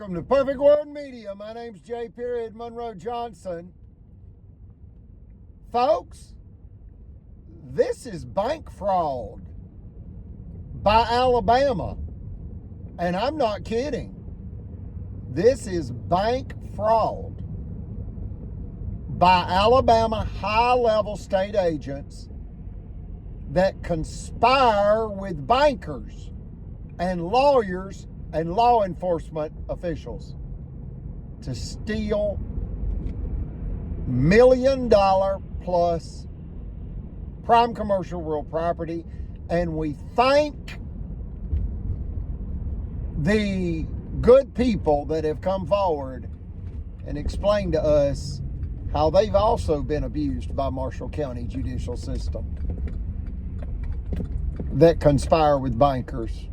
Welcome to Perfect World Media. My name's J. Monroe Johnson. Folks, this is bank fraud by Alabama. And I'm not kidding. This is bank fraud by Alabama high-level state agents that conspire with bankers and lawyers and law enforcement officials to steal $1 million plus prime commercial real property. And we thank the good people that have come forward and explained to us how they've also been abused by Marshall County judicial system that conspire with bankers.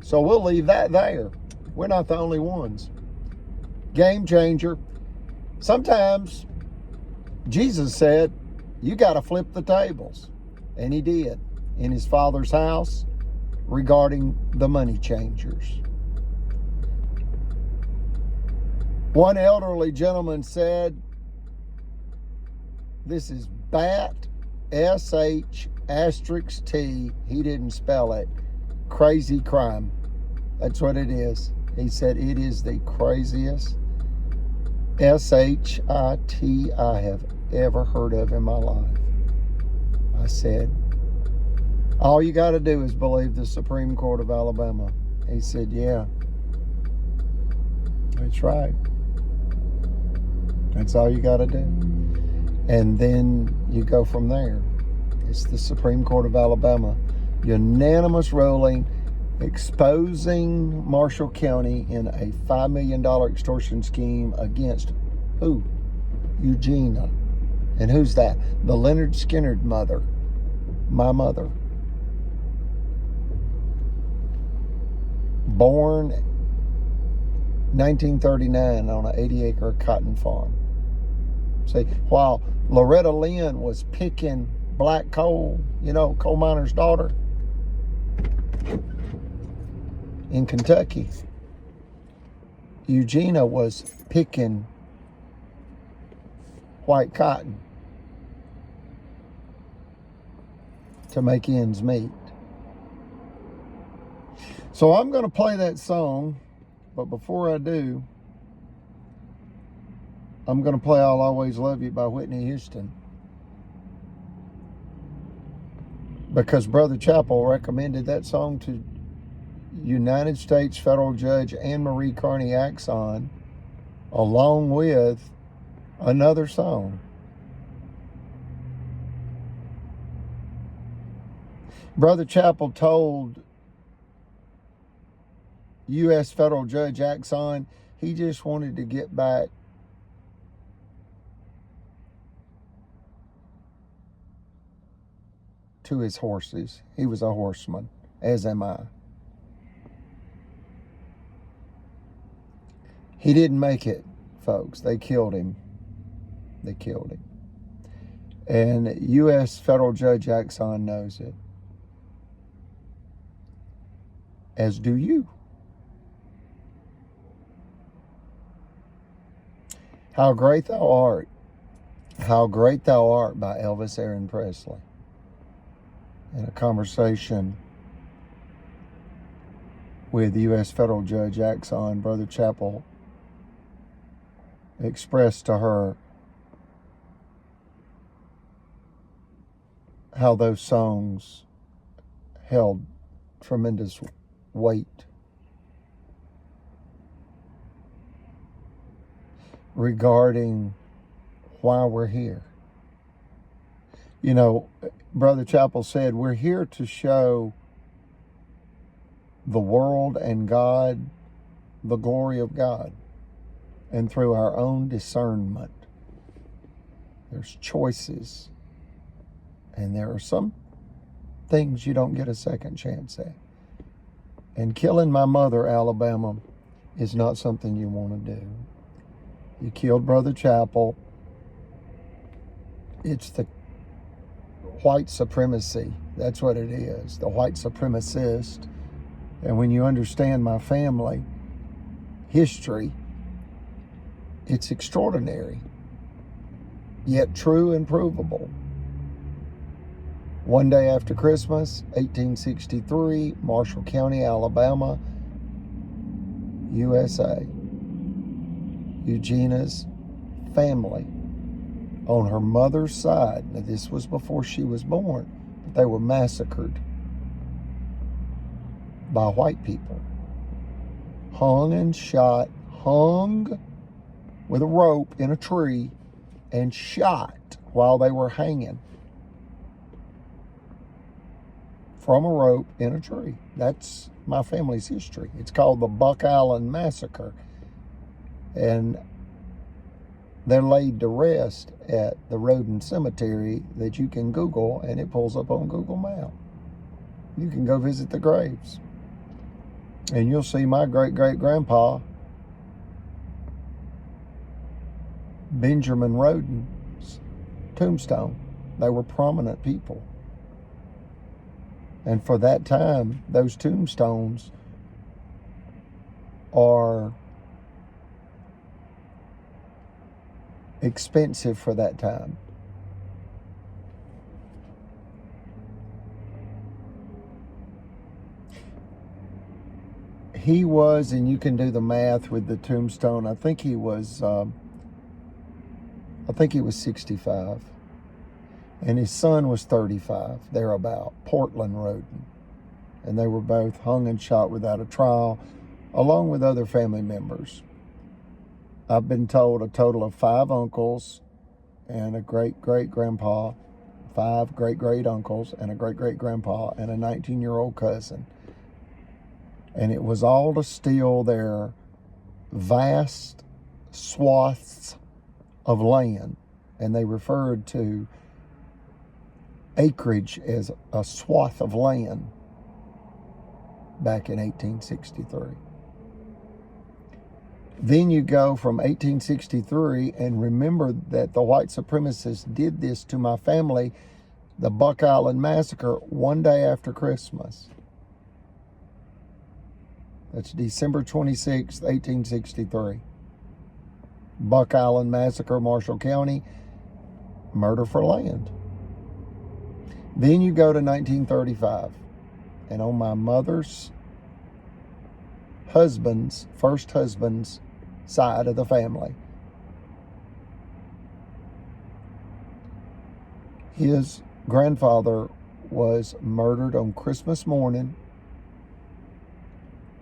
So we'll leave that there. We're not the only ones. Game changer. Sometimes Jesus said, you got to flip the tables. And he did in his Father's house regarding the money changers. One elderly gentleman said, this is BAT, S-H*T, he didn't spell it, crazy crime. That's what it is. He said it is the craziest S-H-I-T I have ever heard of in my life. I said, all you got to do is believe the Supreme Court of Alabama. He said, yeah, that's right. That's all you got to do. And then you go from there. It's the Supreme Court of Alabama. Unanimous ruling exposing Marshall County in a $5 million extortion scheme against who? Eugenia. And who's that? The Leonard Skinner mother. My mother. Born 1939 on an 80-acre cotton farm. See, while Loretta Lynn was picking black coal, coal miner's daughter, in Kentucky, Eugenia was picking white cotton to make ends meet. So I'm going to play that song, but before I do, I'm going to play I'll Always Love You by Whitney Houston. Because Brother Chappell recommended that song to United States Federal Judge Anne Marie Carney Axon, along with another song. Brother Chappell told U.S. Federal Judge Axon he just wanted to get back to his horses. He was a horseman, as am I. He didn't make it, folks. They killed him. They killed him. And U.S. Federal Judge Axon knows it. As do you. How Great Thou Art. How Great Thou Art by Elvis Aaron Presley. In a conversation with U.S. Federal Judge Axon, Brother Chappell expressed to her how those songs held tremendous weight regarding why we're here. Brother Chappell said, we're here to show the world and God the glory of God. And through our own discernment, there's choices. And there are some things you don't get a second chance at. And killing my mother, Alabama, is not something you want to do. You killed Brother Chappell. It's the white supremacy. That's what it is, the white supremacist. And when you understand my family history, it's extraordinary, yet true and provable. One day after Christmas, 1863, Marshall County, Alabama, USA. Eugenia's family on her mother's side, now this was before she was born, but they were massacred by white people. Hung and shot, hung with a rope in a tree and shot while they were hanging from a rope in a tree. That's my family's history. It's called the Buck Island Massacre. And they're laid to rest at the Roden Cemetery that you can Google, and it pulls up on Google Maps. You can go visit the graves. And you'll see my great-great-grandpa, Benjamin Roden's tombstone. They were prominent people. And for that time, those tombstones are expensive for that time. He was, and you can do the math with the tombstone, I think he was 65. And his son was 35, thereabout, Portland Roden. And they were both hung and shot without a trial, along with other family members. I've been told a total of 5 uncles and a great-great-grandpa, 5 great-great-uncles and a great-great-grandpa and a 19-year-old cousin. And it was all to steal their vast swaths of land. And they referred to acreage as a swath of land back in 1863. Then you go from 1863, and remember that the white supremacists did this to my family, the Buck Island Massacre, one day after Christmas. That's December 26, 1863. Buck Island Massacre, Marshall County, murder for land. Then you go to 1935, and on my mother's first husband's side of the family, his grandfather was murdered on Christmas morning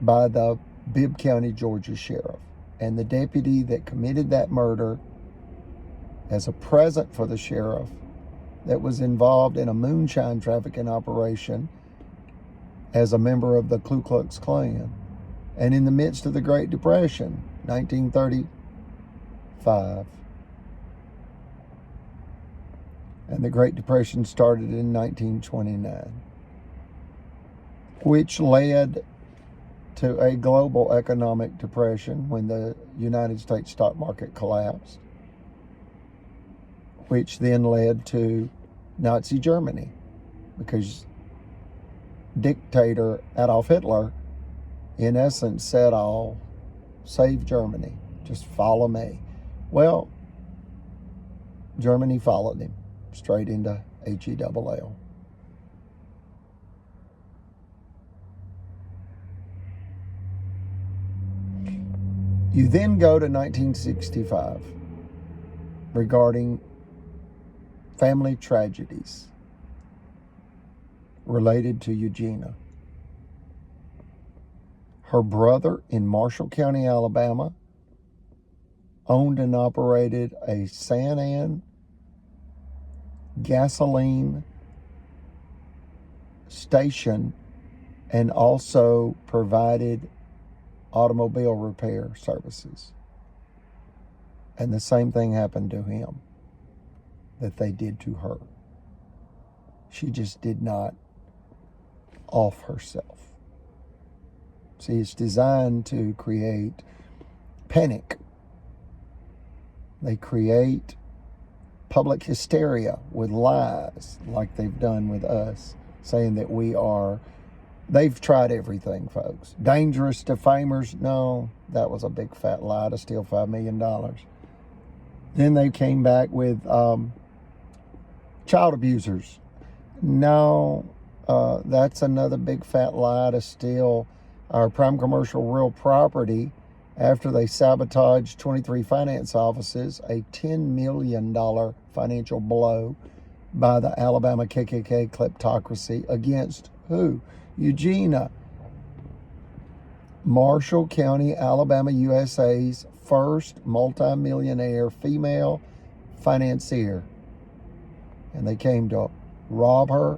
by the Bibb County, Georgia sheriff. And the deputy that committed that murder, as a present for the sheriff, that was involved in a moonshine trafficking operation as a member of the Ku Klux Klan. And in the midst of the Great Depression, 1935. And the Great Depression started in 1929, which led to a global economic depression when the United States stock market collapsed, which then led to Nazi Germany, because dictator Adolf Hitler, in essence, said, "I'll save Germany, just follow me." Well, Germany followed him straight into HELL. You then go to 1965 regarding family tragedies related to Eugenia. Her brother in Marshall County, Alabama, owned and operated a San Ann gasoline station and also provided automobile repair services. And the same thing happened to him that they did to her. She just did not off herself. See, it's designed to create panic. They create public hysteria with lies, like they've done with us, saying that we are They've tried everything, folks. Dangerous defamers? No, that was a big fat lie to steal $5 million. Then they came back with child abusers. No, that's another big fat lie to steal our prime commercial real property after they sabotaged 23 finance offices, a $10 million financial blow by the Alabama KKK kleptocracy against who? Eugenia, Marshall County, Alabama, USA's first multimillionaire female financier. And they came to rob her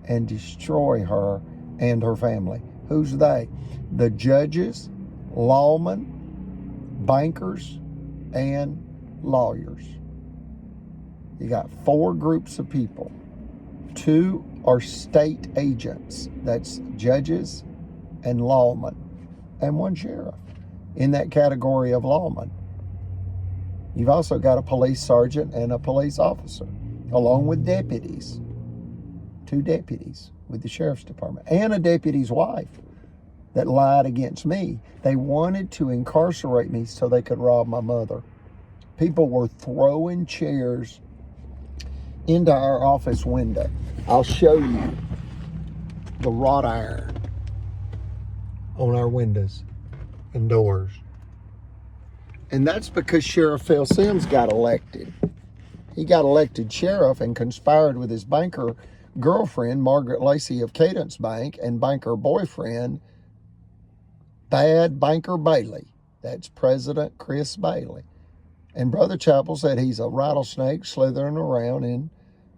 and destroy her and her family. Who's they? The judges, lawmen, bankers, and lawyers. You got 4 groups of people. 2 are state agents. That's judges and lawmen. And 1 sheriff in that category of lawmen. You've also got a police sergeant and a police officer, along with deputies. 2 deputies with the sheriff's department. And a deputy's wife that lied against me. They wanted to incarcerate me so they could rob my mother. People were throwing chairs into our office window. I'll show you the wrought iron on our windows and doors. And that's because Sheriff Phil Sims got elected. He got elected sheriff and conspired with his banker girlfriend, Margaret Lacey of Cadence Bank, and banker boyfriend, Bad Banker Bailey. That's President Chris Bailey. And Brother Chappell said he's a rattlesnake slithering around in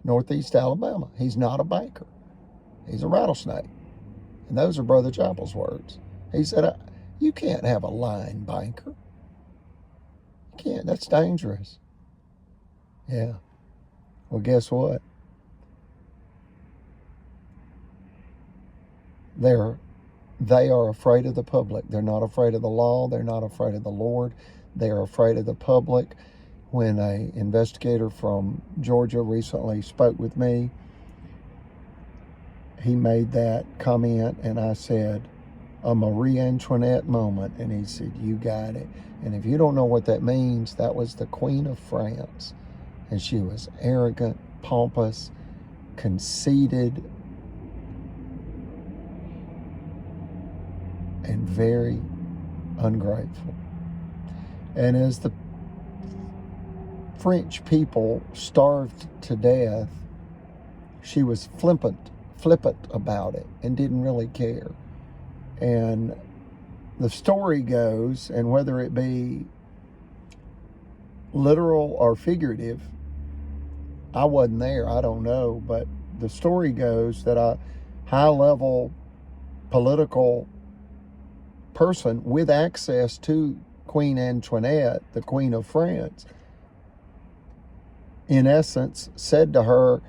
Northeast Alabama. He's not a banker. He's a rattlesnake. And those are Brother Chappell's words. He said, you can't have a lying banker. You can't. That's dangerous. Yeah. Well, guess what? They are afraid of the public. They're not afraid of the law. They're not afraid of the Lord. They are afraid of the public. When an investigator from Georgia recently spoke with me, he made that comment, and I said, a Marie Antoinette moment, and he said, you got it. And if you don't know what that means, that was the Queen of France, and she was arrogant, pompous, conceited, and very ungrateful. And as the French people starved to death, she was flippant about it and didn't really care. And the story goes, and whether it be literal or figurative, I wasn't there, I don't know, but the story goes that a high-level political person with access to Queen Antoinette, the Queen of France, in essence said to her,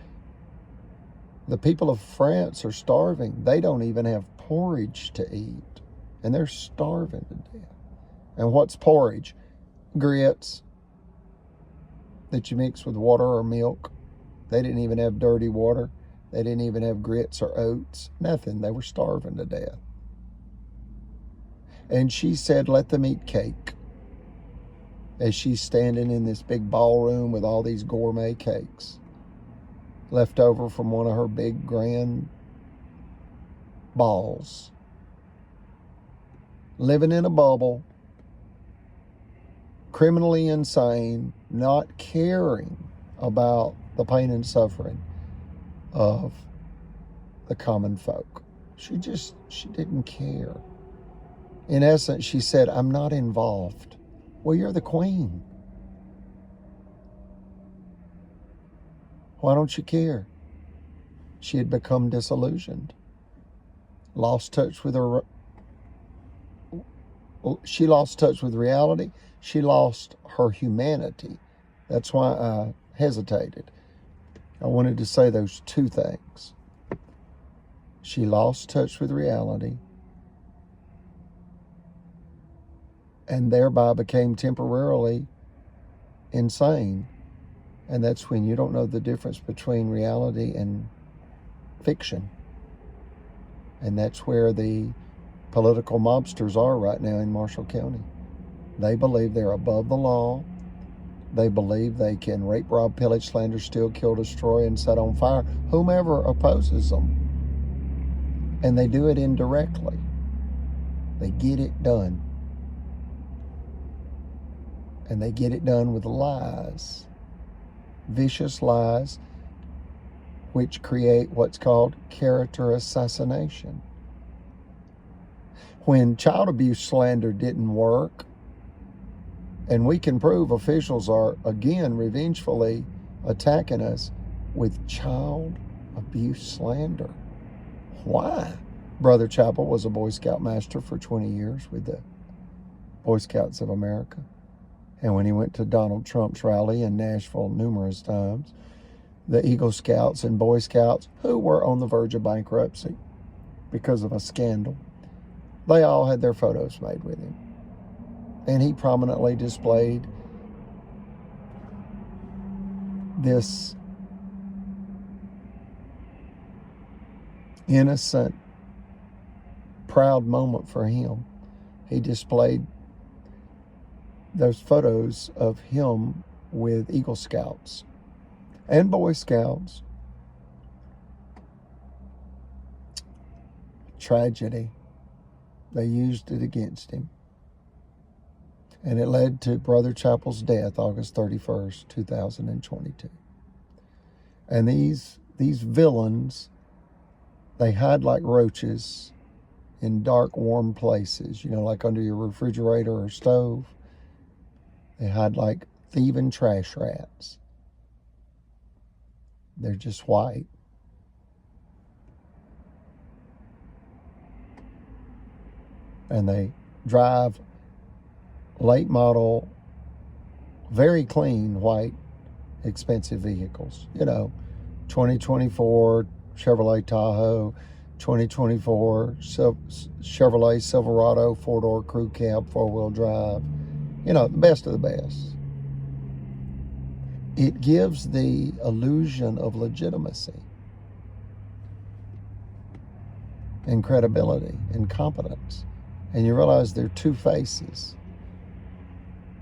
the people of France are starving. They don't even have porridge to eat, and they're starving to death. And what's porridge? Grits that you mix with water or milk. They didn't even have dirty water. They didn't even have grits or oats. Nothing. They were starving to death. And she said, let them eat cake. As she's standing in this big ballroom with all these gourmet cakes left over from one of her big grand balls. Living in a bubble, criminally insane, not caring about the pain and suffering of the common folk. She didn't care. In essence, she said, I'm not involved. Well, you're the queen. Why don't you care? She had become disillusioned. Lost touch with her. She lost touch with reality. She lost her humanity. That's why I hesitated. I wanted to say those 2 things. She lost touch with reality, and thereby became temporarily insane. And that's when you don't know the difference between reality and fiction. And that's where the political mobsters are right now in Marshall County. They believe they're above the law. They believe they can rape, rob, pillage, slander, steal, kill, destroy, and set on fire whomever opposes them. And they do it indirectly. They get it done. And they get it done with lies. Vicious lies, which create what's called character assassination. When child abuse slander didn't work, and we can prove officials are, again, revengefully attacking us with child abuse slander. Why? Brother Chappell was a Boy Scout master for 20 years with the Boy Scouts of America. And when he went to Donald Trump's rally in Nashville numerous times, the Eagle Scouts and Boy Scouts, who were on the verge of bankruptcy because of a scandal, they all had their photos made with him. And he prominently displayed this innocent, proud moment for him. He displayed those photos of him with Eagle Scouts and Boy Scouts. Tragedy. They used it against him. And it led to Brother Chappell's death, August 31st, 2022. And these villains, they hide like roaches in dark, warm places, like under your refrigerator or stove. They hide like thieving trash rats. They're just white. And they drive late model, very clean, white, expensive vehicles. 2024 Chevrolet Tahoe, 2024 Chevrolet Silverado, 4-door crew cab, 4-wheel drive. The best of the best. It gives the illusion of legitimacy and credibility and competence. And you realize there are two faces.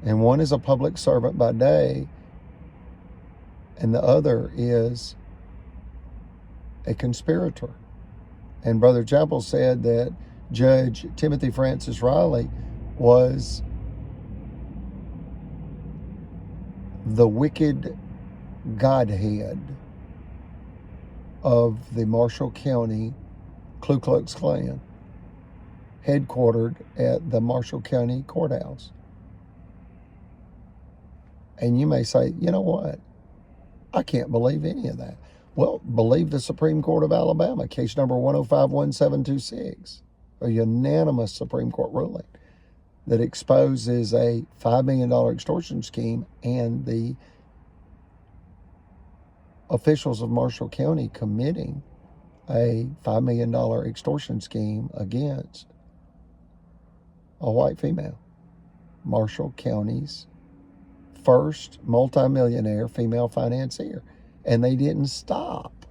And one is a public servant by day, and the other is a conspirator. And Brother Chappell said that Judge Timothy Francis Riley was the wicked godhead of the Marshall County Ku Klux Klan, headquartered at the Marshall County Courthouse. And you may say, you know what? I can't believe any of that. Well, believe the Supreme Court of Alabama, case number 1051726, a unanimous Supreme Court ruling that exposes a $5 million extortion scheme and the officials of Marshall County committing a $5 million extortion scheme against a white female. Marshall County's first multimillionaire female financier. And they didn't stop.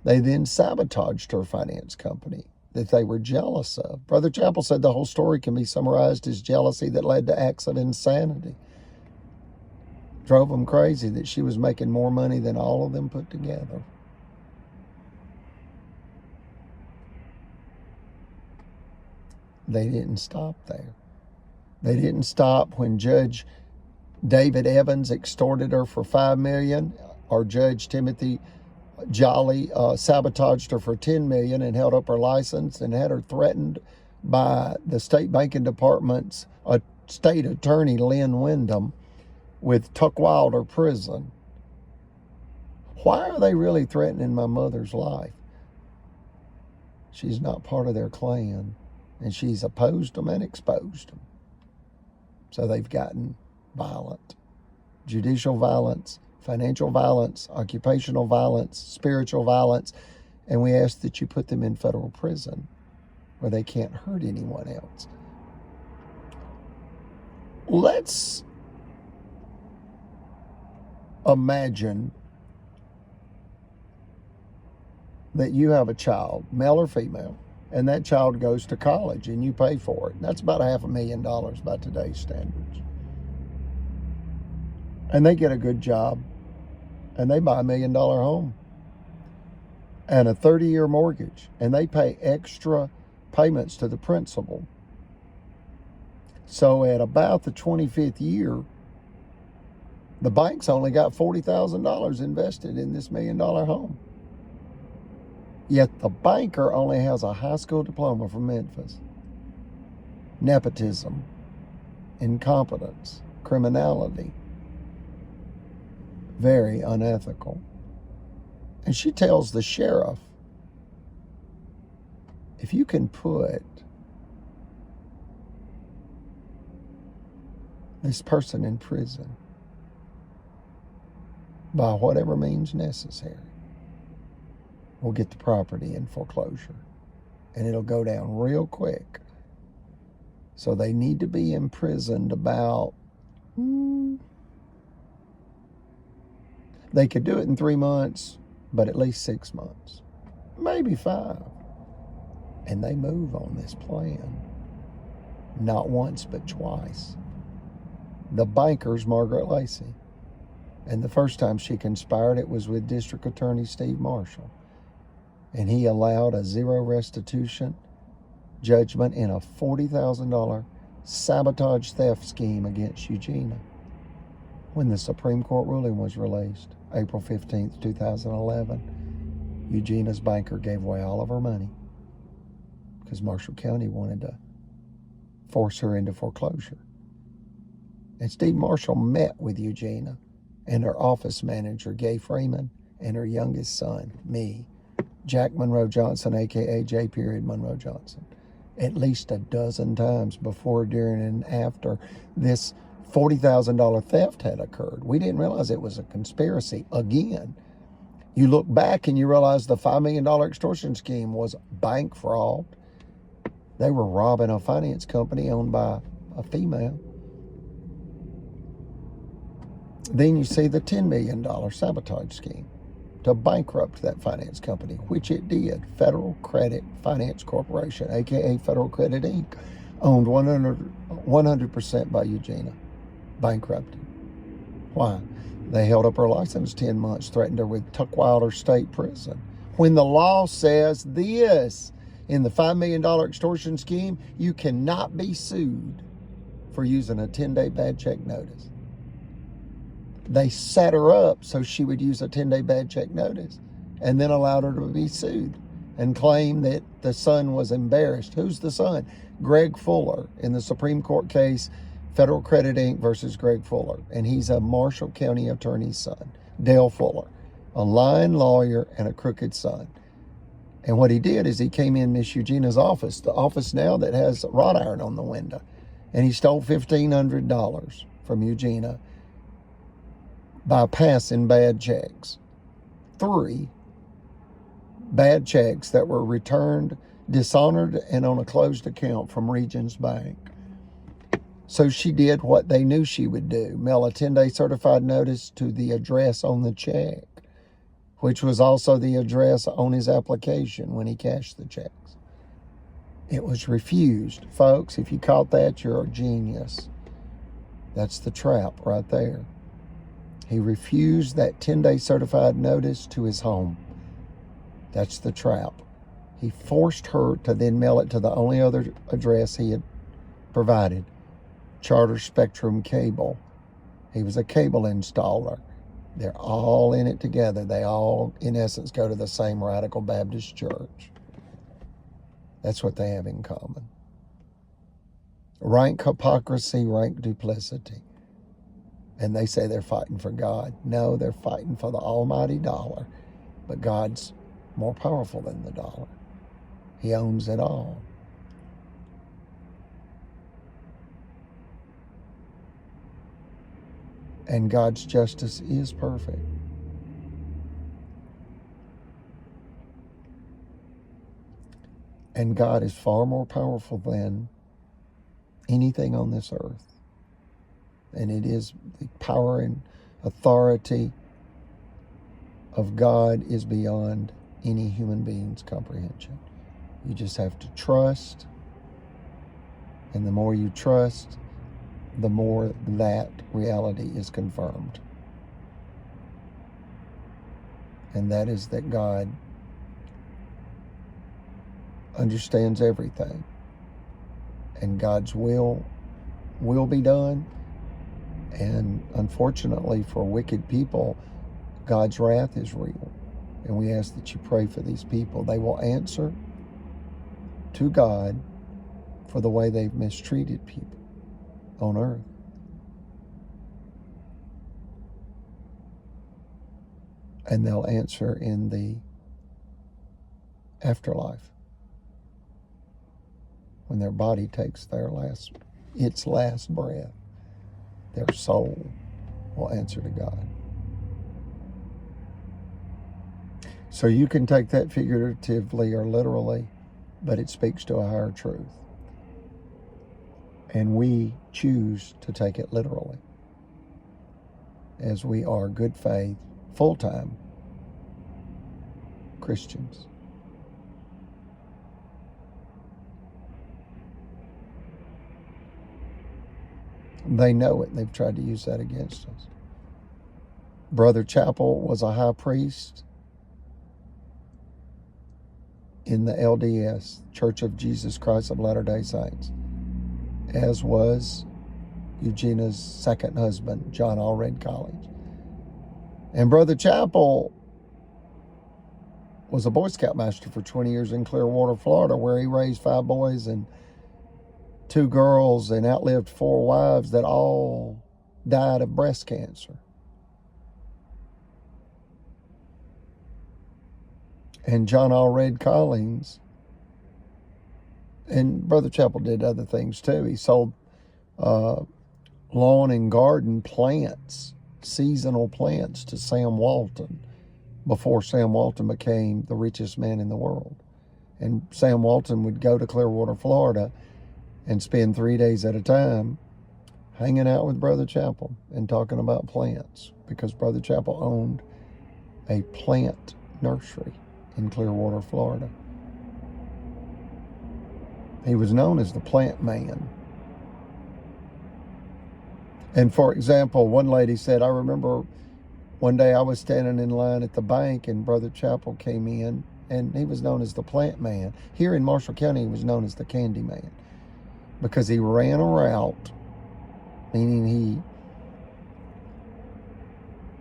They then sabotaged her finance company that they were jealous of. Brother Chappell said the whole story can be summarized as jealousy that led to acts of insanity. Drove them crazy that she was making more money than all of them put together. They didn't stop there. They didn't stop when Judge David Evans extorted her for $5 million, or Judge Timothy Jolly sabotaged her for $10 million and held up her license and had her threatened by the state banking department's state attorney, Lynn Wyndham, with Tuck Wilder prison. Why are they really threatening my mother's life? She's not part of their clan, and she's opposed them and exposed them. So they've gotten violent. Judicial violence, financial violence, occupational violence, spiritual violence, and we ask that you put them in federal prison where they can't hurt anyone else. Let's imagine that you have a child, male or female, and that child goes to college and you pay for it. That's about $500,000 by today's standards. And they get a good job and they buy $1 million home and a 30-year mortgage, and they pay extra payments to the principal. So at about the 25th year, the bank's only got $40,000 invested in this $1 million home. Yet the banker only has a high school diploma from Memphis. Nepotism, incompetence, criminality. Very unethical. And she tells the sheriff, if you can put this person in prison by whatever means necessary, we'll get the property in foreclosure. And it'll go down real quick. So they need to be imprisoned about, they could do it in 3 months, but at least 6 months, maybe 5. And they move on this plan. Not once, but twice. The banker's Margaret Lacey. And the first time she conspired, it was with District Attorney Steve Marshall. And he allowed a zero restitution judgment in a $40,000 sabotage theft scheme against Eugenia. When the Supreme Court ruling was released, April 15th, 2011, Eugenia's banker gave away all of her money because Marshall County wanted to force her into foreclosure. And Steve Marshall met with Eugenia and her office manager, Gay Freeman, and her youngest son, me, Jack Monroe Johnson, a.k.a. J. Monroe Johnson, at least a dozen times before, during, and after this $40,000 theft had occurred. We didn't realize it was a conspiracy. Again, you look back and you realize the $5 million extortion scheme was bank fraud. They were robbing a finance company owned by a female. Then you see the $10 million sabotage scheme to bankrupt that finance company, which it did. Federal Credit Finance Corporation, a.k.a. Federal Credit Inc., owned 100% by Eugenia. Bankrupted. Why? They held up her license 10 months, threatened her with Tuckwilder State Prison. When the law says this, in the $5 million extortion scheme, you cannot be sued for using a 10-day bad check notice. They set her up so she would use a 10-day bad check notice and then allowed her to be sued and claim that the son was embarrassed. Who's the son? Greg Fuller, in the Supreme Court case, Federal Credit Inc. versus Greg Fuller. And he's a Marshall County attorney's son, Dale Fuller, a lying lawyer and a crooked son. And what he did is he came in Miss Eugenia's office, the office now that has wrought iron on the window, and he stole $1,500 from Eugenia by passing bad checks. 3 bad checks that were returned, dishonored, and on a closed account from Regions Bank. So she did what they knew she would do, mail a 10-day certified notice to the address on the check, which was also the address on his application when he cashed the checks. It was refused. Folks, if you caught that, you're a genius. That's the trap right there. He refused that 10-day certified notice to his home. That's the trap. He forced her to then mail it to the only other address he had provided, Charter Spectrum Cable. He was a cable installer. They're all in it together. They all, in essence, go to the same Radical Baptist church. That's what they have in common. Rank hypocrisy, rank duplicity. And they say they're fighting for God. No, they're fighting for the almighty dollar. But God's more powerful than the dollar. He owns it all. And God's justice is perfect. And God is far more powerful than anything on this earth. And it is the power and authority of God is beyond any human being's comprehension. You just have to trust. And the more you trust, the more that reality is confirmed. And that is that God understands everything. And God's will be done. And unfortunately for wicked people, God's wrath is real. And we ask that you pray for these people. They will answer to God for the way they've mistreated people on earth. And they'll answer in the afterlife, when their body takes its last breath. Their soul will answer to God. So you can take that figuratively or literally, but it speaks to a higher truth. And we choose to take it literally, as we are good faith, full-time Christians. They know it. They've tried to use that against us. Brother Chappell was a high priest in the LDS, Church of Jesus Christ of Latter-day Saints, as was Eugenia's second husband, John Allred College. And Brother Chappell was a Boy Scout master for 20 years in Clearwater, Florida, where he raised 5 boys and 2 girls and outlived 4 wives that all died of breast cancer. And John Allred Collins, and Brother Chappell did other things too. He sold lawn and garden plants, seasonal plants, to Sam Walton before Sam Walton became the richest man in the world. And Sam Walton would go to Clearwater, Florida, and spend 3 days at a time hanging out with Brother Chappell and talking about plants, because Brother Chappell owned a plant nursery in Clearwater, Florida. He was known as the plant man. And for example, one lady said, I remember one day I was standing in line at the bank and Brother Chappell came in, and he was known as the plant man. Here in Marshall County, he was known as the candy man, because he ran a route, meaning he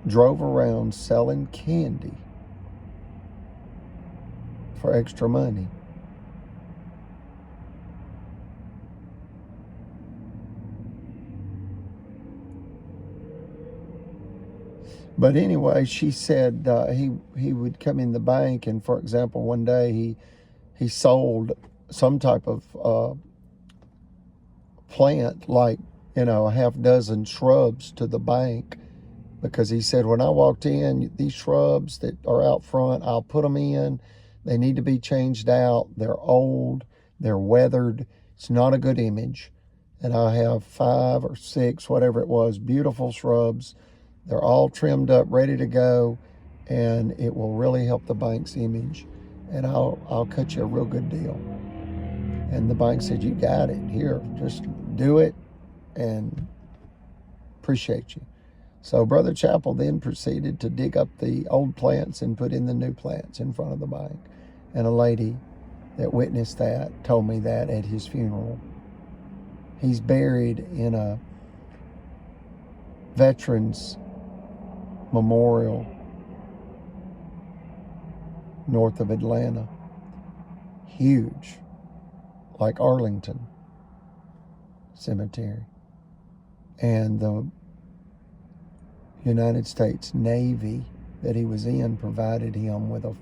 drove around selling candy for extra money. But anyway, she said he would come in the bank, and for example, one day he sold some type of plant, like, a half dozen shrubs to the bank, because he said, when I walked in, these shrubs that are out front, I'll put them in. They need to be changed out. They're old. They're weathered. It's not a good image. And I have 5 or 6, whatever it was, beautiful shrubs. They're all trimmed up, ready to go, and it will really help the bank's image. And I'll cut you a real good deal. And the bank said, you got it. Here, just do it, and appreciate you. So Brother Chappell then proceeded to dig up the old plants and put in the new plants in front of the bank. And a lady that witnessed that told me that at his funeral. He's buried in a veterans memorial north of Atlanta. Huge, like Arlington Cemetery. And the United States Navy that he was in provided him with a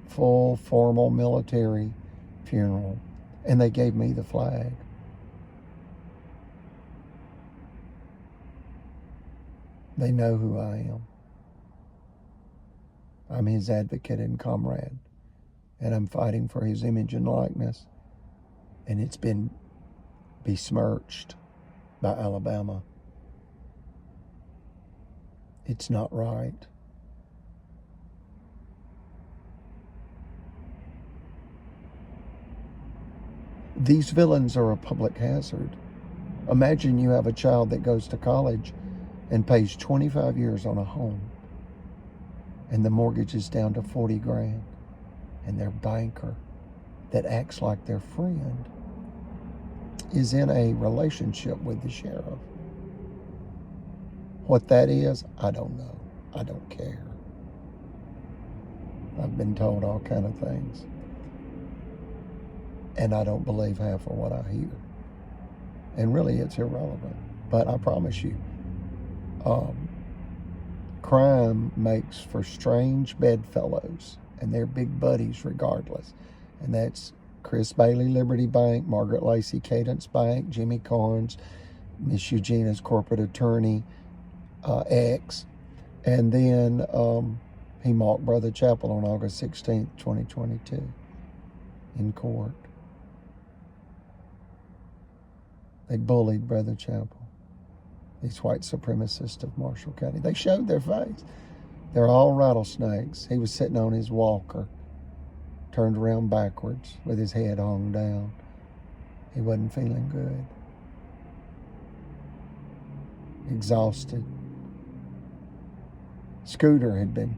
full formal military funeral. And they gave me the flag. They know who I am. I'm his advocate and comrade. And I'm fighting for his image and likeness. And it's been besmirched by Alabama. It's not right. These villains are a public hazard. Imagine you have a child that goes to college and pays 25 years on a home, and the mortgage is down to 40 grand, and their banker that acts like their friend is in a relationship with the sheriff. What that is, I don't know. I don't care. I've been told all kind of things, and I don't believe half of what I hear. And really, it's irrelevant. But I promise you, crime makes for strange bedfellows, and they're big buddies regardless. And that's Chris Bailey, Liberty Bank, Margaret Lacey, Cadence Bank, Jimmy Carnes, Miss Eugenia's corporate attorney, X. And then he mocked Brother Chappell on August 16th, 2022 in court. They bullied Brother Chappell, these white supremacists of Marshall County. They showed their face. They're all rattlesnakes. He was sitting on his walker, turned around backwards with his head hung down. He wasn't feeling good. Exhausted. Scooter had been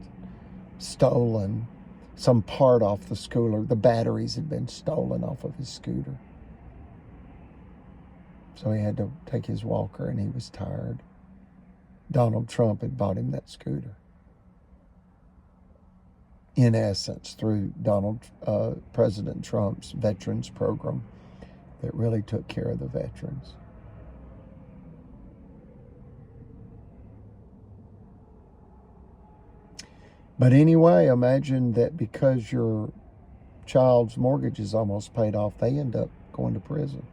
stolen. Some part off the scooter. The batteries had been stolen off of his scooter. So he had to take his walker, and he was tired. Donald Trump had bought him that scooter. In essence, through President Trump's veterans program that really took care of the veterans. But anyway, imagine that because your child's mortgage is almost paid off, they end up going to prison.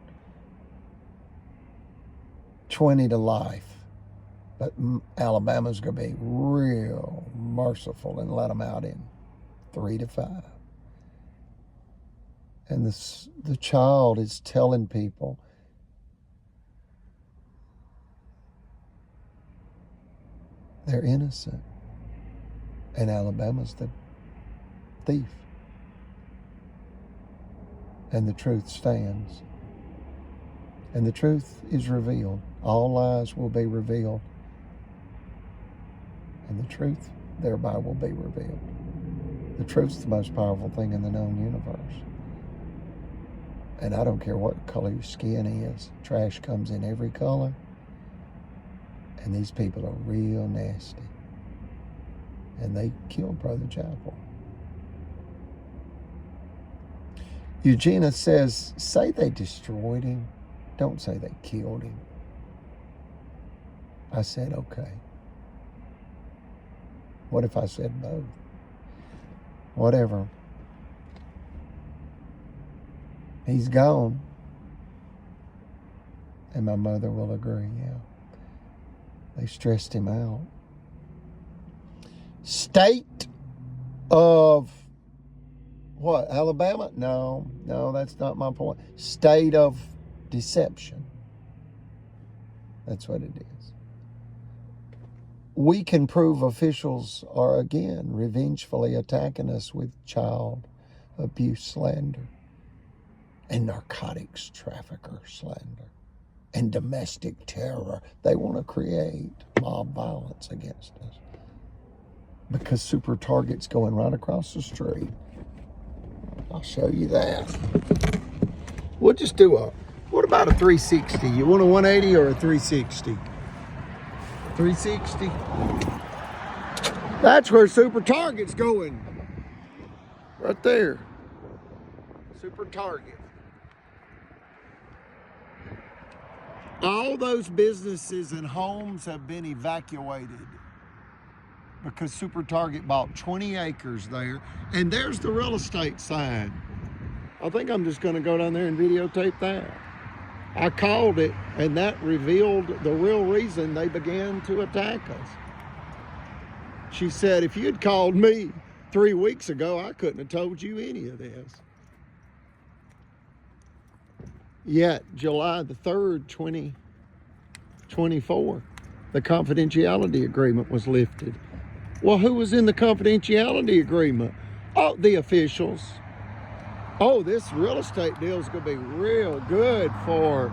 20 to life. But Alabama's going to be real merciful and let them out in 3 to 5. And the child is telling people, they're innocent. And Alabama's the thief. And the truth stands. And the truth is revealed. All lies will be revealed. And the truth thereby will be revealed. The truth's the most powerful thing in the known universe. And I don't care what color your skin is. Trash comes in every color. And these people are real nasty. And they killed Brother Chappell. Eugenia says, say they destroyed him. Don't say they killed him. I said, okay. What if I said both? Whatever. He's gone. And my mother will agree, yeah. They stressed him out. State of what? Alabama? No, that's not my point. State of deception. That's what it is. We can prove officials are again revengefully attacking us with child abuse slander and narcotics trafficker slander and domestic terror. They want to create mob violence against us because Super Target's going right across the street. I'll show you that. We'll just do what about a 360? You want a 180 or a 360? 360. That's where Super Target's going. Right there. Super Target. All those businesses and homes have been evacuated because Super Target bought 20 acres there. And there's the real estate sign. I think I'm just going to go down there and videotape that. I called it, and that revealed the real reason they began to attack us. She said, if you'd called me 3 weeks ago, I couldn't have told you any of this. Yet, July the 3rd, 2024, the confidentiality agreement was lifted. Well, who was in the confidentiality agreement? Oh, the officials. Oh, this real estate deal is going to be real good for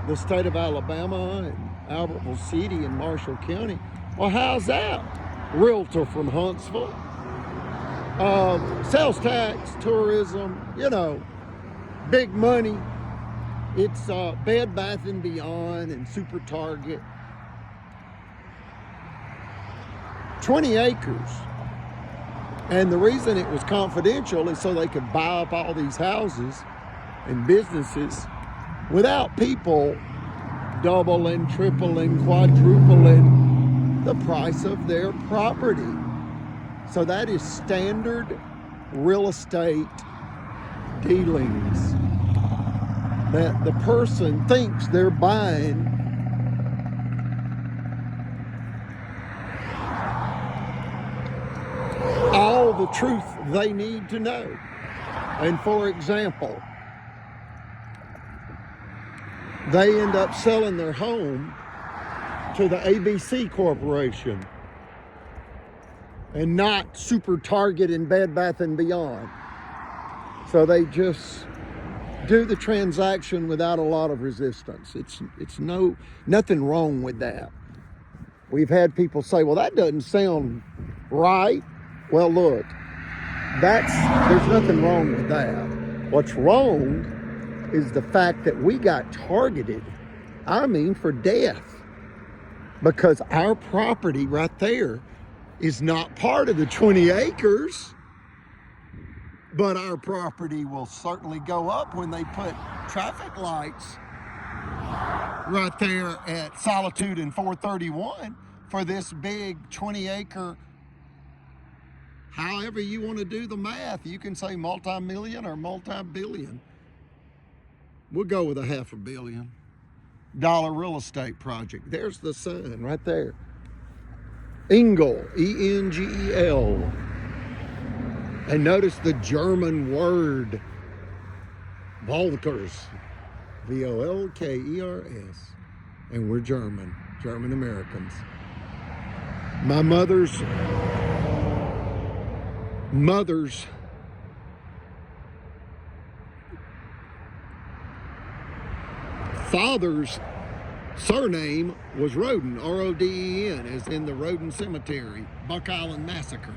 the state of Alabama and Albertville City and Marshall County. Well, how's that? Realtor from Huntsville. Sales tax, tourism, you know, big money. It's Bed Bath & Beyond and Super Target. 20 acres. And the reason it was confidential is so they could buy up all these houses and businesses without people doubling, tripling, quadrupling the price of their property. So that is standard real estate dealings, that the person thinks they're buying all the truth they need to know. And for example, they end up selling their home to the ABC Corporation and not Super Target and Bed Bath & Beyond. So they just do the transaction without a lot of resistance. It's nothing wrong with that. We've had people say, well, that doesn't sound right. Well, look, there's nothing wrong with that. What's wrong is the fact that we got targeted, for death, because our property right there is not part of the 20 acres, but our property will certainly go up when they put traffic lights right there at Solitude and 431 for this big 20-acre. However you want to do the math, you can say multi-million or multi-billion. We'll go with a $500 million real estate project. There's the sign right there. Engel, E-N-G-E-L. And notice the German word, Volkers, V-O-L-K-E-R-S. And we're German Americans. My mother's father's surname was Roden, R-O-D-E-N, as in the Roden Cemetery, Buck Island Massacre.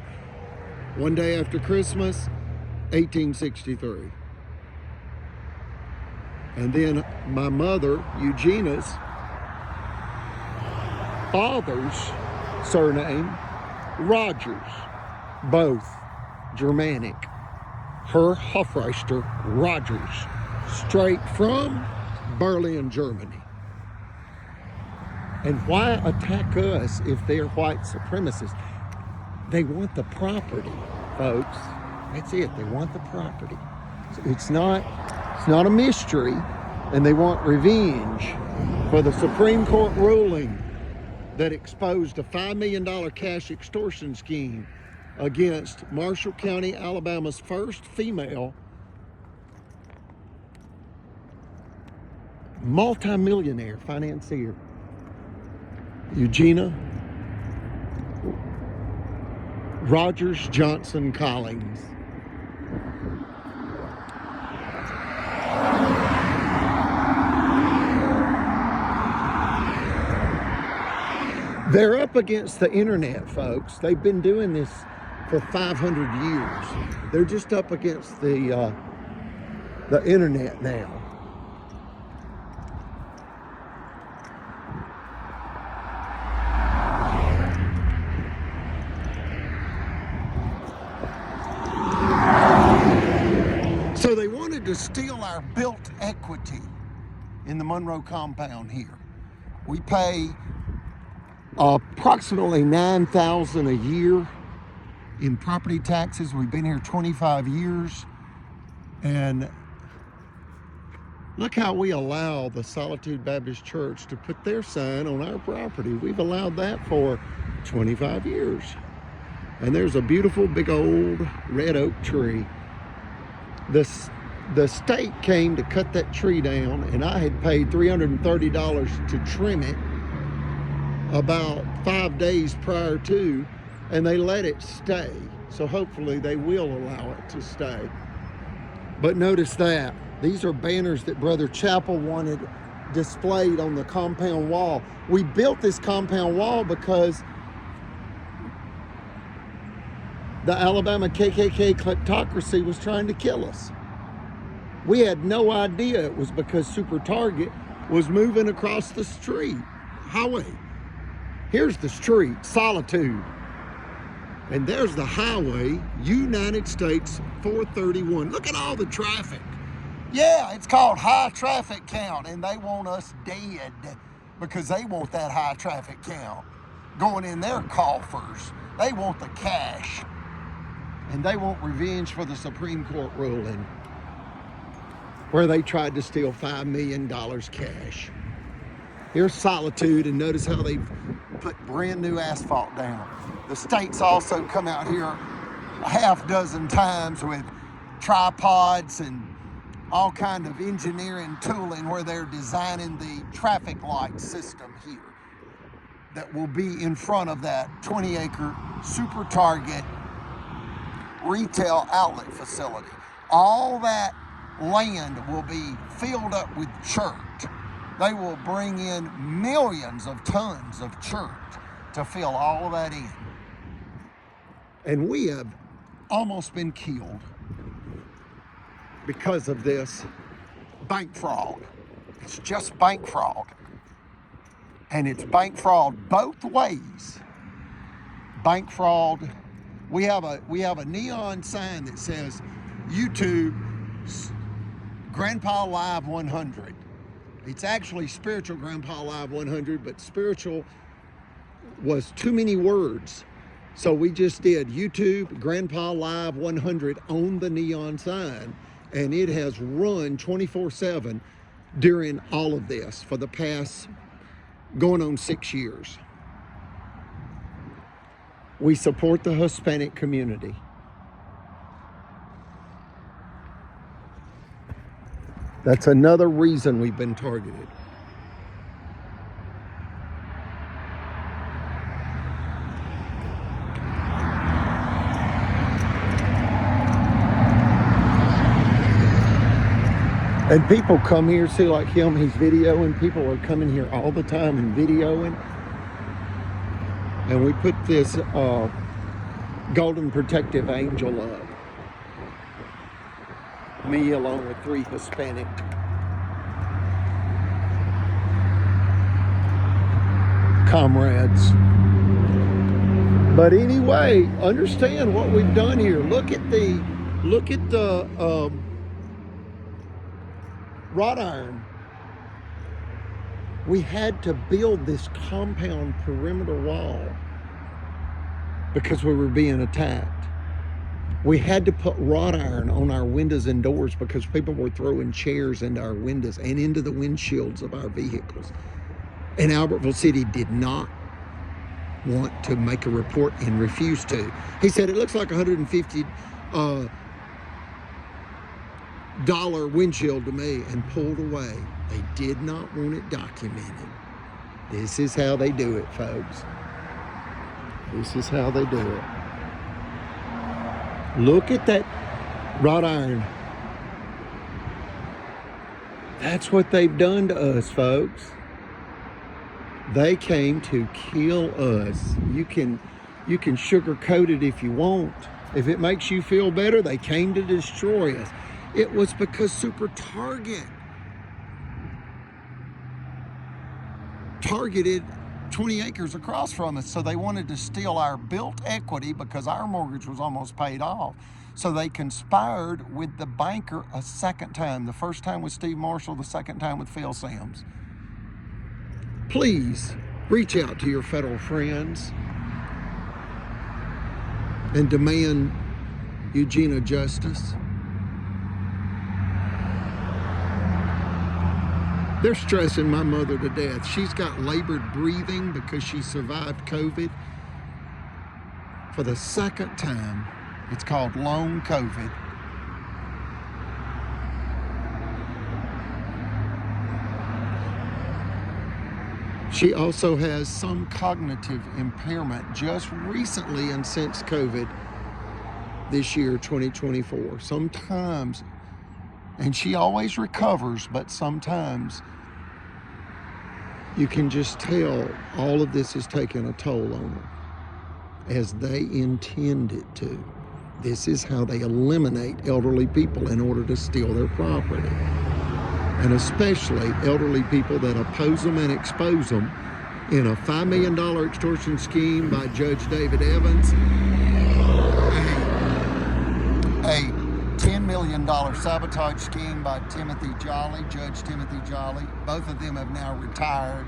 One day after Christmas, 1863. And then my mother, Eugenia's father's surname, Rogers, both Germanic. Her Hofreister Rogers, straight from Berlin, Germany. And why attack us if they're white supremacists? They want the property, folks. That's it. They want the property. It's not a mystery, and they want revenge for the Supreme Court ruling that exposed a $5 million cash extortion scheme against Marshall County, Alabama's first female multimillionaire financier, Eugenia Rogers Johnson Collins. They're up against the internet, folks. They've been doing this for 500 years. They're just up against the internet now. So they wanted to steal our built equity in the Monroe compound here. We pay approximately $9,000 a year in property taxes. We've been here 25 years. And look how we allow the Solitude Baptist Church to put their sign on our property. We've allowed that for 25 years. And there's a beautiful big old red oak tree. The state came to cut that tree down, and I had paid $330 to trim it about 5 days prior to, and they let it stay. So hopefully they will allow it to stay. But notice that. These are banners that Brother Chappell wanted displayed on the compound wall. We built this compound wall because the Alabama KKK kleptocracy was trying to kill us. We had no idea it was because Super Target was moving across the street, highway. Here's the street, Solitude. And there's the highway, United States 431. Look at all the traffic. Yeah, it's called high traffic count, and they want us dead because they want that high traffic count going in their coffers. They want the cash, and they want revenge for the Supreme Court ruling where they tried to steal $5 million cash. Here's Solitude, and notice how they've put brand new asphalt down. The state's also come out here a half dozen times with tripods and all kind of engineering tooling where they're designing the traffic light system here that will be in front of that 20-acre Super Target retail outlet facility. All that land will be filled up with chert. They will bring in millions of tons of chert to fill all of that in. And we have almost been killed because of this bank fraud. It's just bank fraud. And it's bank fraud both ways. Bank fraud. We have a neon sign that says YouTube Grandpa Live 100. It's actually Spiritual Grandpa Live 100, but spiritual was too many words. So we just did YouTube Grandpa Live 100 on the neon sign, and it has run 24/7 during all of this for the past going on 6 years. We support the Hispanic community. That's another reason we've been targeted. And people come here, see like him, he's videoing. People are coming here all the time and videoing. And we put this golden protective angel up. Me along with 3 Hispanic comrades. But anyway, understand what we've done here. Look at the wrought iron. We had to build this compound perimeter wall because we were being attacked. We had to put wrought iron on our windows and doors because people were throwing chairs into our windows and into the windshields of our vehicles. And Albertville City did not want to make a report and refused to. He said, it looks like $150 dollar windshield to me, and pulled away. They did not want it documented. This is how they do it, folks. This is how they do it. Look at that wrought iron. That's what they've done to us, folks. They came to kill us. You can sugarcoat it if you want. If it makes you feel better, they came to destroy us. It was because Super Target targeted 20 acres across from us, so they wanted to steal our built equity because our mortgage was almost paid off. So they conspired with the banker a second time. The first time with Steve Marshall, the second time with Phil Sims. Please reach out to your federal friends and demand Eugenia justice. They're stressing my mother to death. She's got labored breathing because she survived COVID for the second time. It's called long COVID. She also has some cognitive impairment just recently and since COVID. this year, 2024. Sometimes, and she always recovers, but sometimes you can just tell all of this is taking a toll on her, as they intend it to. This is how they eliminate elderly people in order to steal their property. And especially elderly people that oppose them and expose them in a $5 million extortion scheme by Judge David Evans, a $10 million sabotage scheme by Timothy Jolly, Judge Timothy Jolly. Both of them have now retired,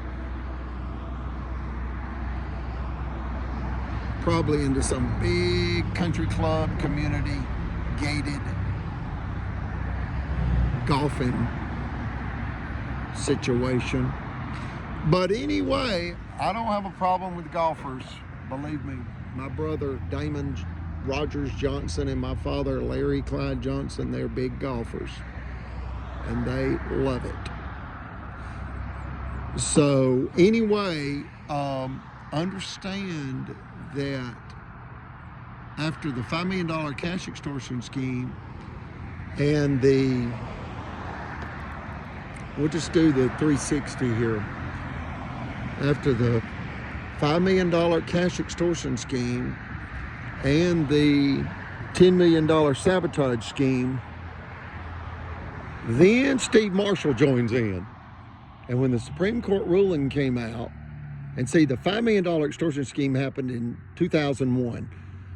probably into some big country club, community, gated golfing situation. But anyway, I don't have a problem with golfers. Believe me, my brother Damon Rogers Johnson and my father Larry Clyde Johnson, they're big golfers, and they love it. So anyway, understand that after the $5 million cash extortion scheme and we'll just do the 360 here. After the $5 million cash extortion scheme and the $10 million sabotage scheme, then Steve Marshall joins in. And when the Supreme Court ruling came out, and see, the $5 million extortion scheme happened in 2001.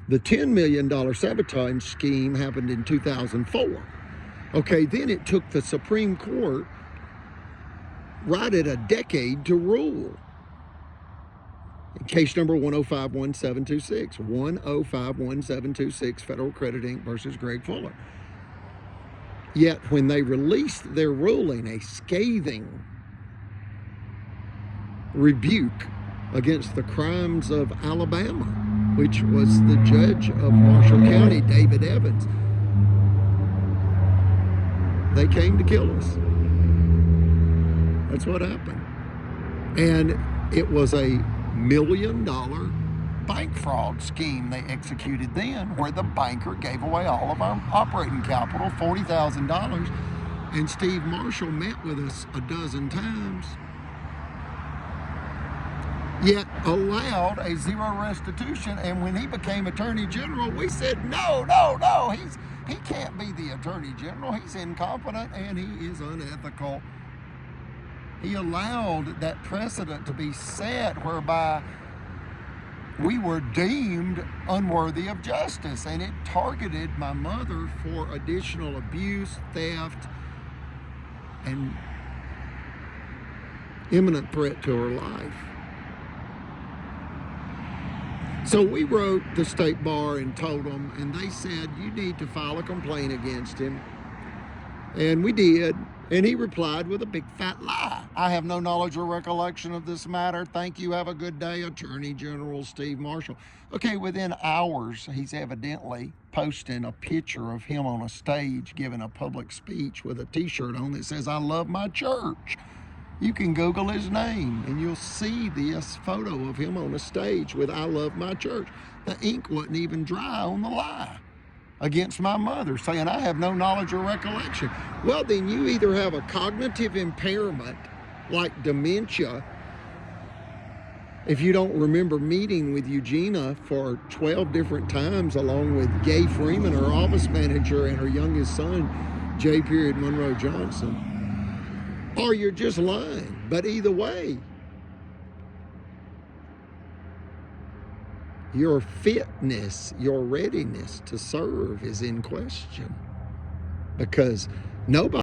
The $10 million sabotage scheme happened in 2004. Okay, then it took the Supreme Court right at a decade to rule. In case number 1051726, 1051726, Federal Credit Inc. versus Greg Fuller. Yet when they released their ruling, a scathing rebuke against the crimes of Alabama, which was the judge of Marshall County, David Evans, they came to kill us. That's what happened. And it was a $1 million bank fraud scheme they executed then, where the banker gave away all of our operating capital, $40,000, and Steve Marshall met with us a dozen times, yet allowed a zero restitution. And when he became Attorney General, we said, no, he can't be the Attorney General. He's incompetent and he is unethical. He allowed that precedent to be set whereby we were deemed unworthy of justice, and it targeted my mother for additional abuse, theft, and imminent threat to her life. So we wrote the state bar and told them, and they said, you need to file a complaint against him. And we did. And he replied with a big fat lie. I have no knowledge or recollection of this matter. Thank you. Have a good day, Attorney General Steve Marshall. Okay, within hours, he's evidently posting a picture of him on a stage giving a public speech with a t-shirt on that says, I love my church. You can Google his name and you'll see this photo of him on a stage with I love my church. The ink wasn't even dry on the lie against my mother, saying I have no knowledge or recollection. Well, then you either have a cognitive impairment like dementia, if you don't remember meeting with Eugenia for 12 different times along with Gay Freeman, her office manager, and her youngest son, J. Monroe Johnson, or you're just lying. But either way, your fitness, your readiness to serve is in question, because nobody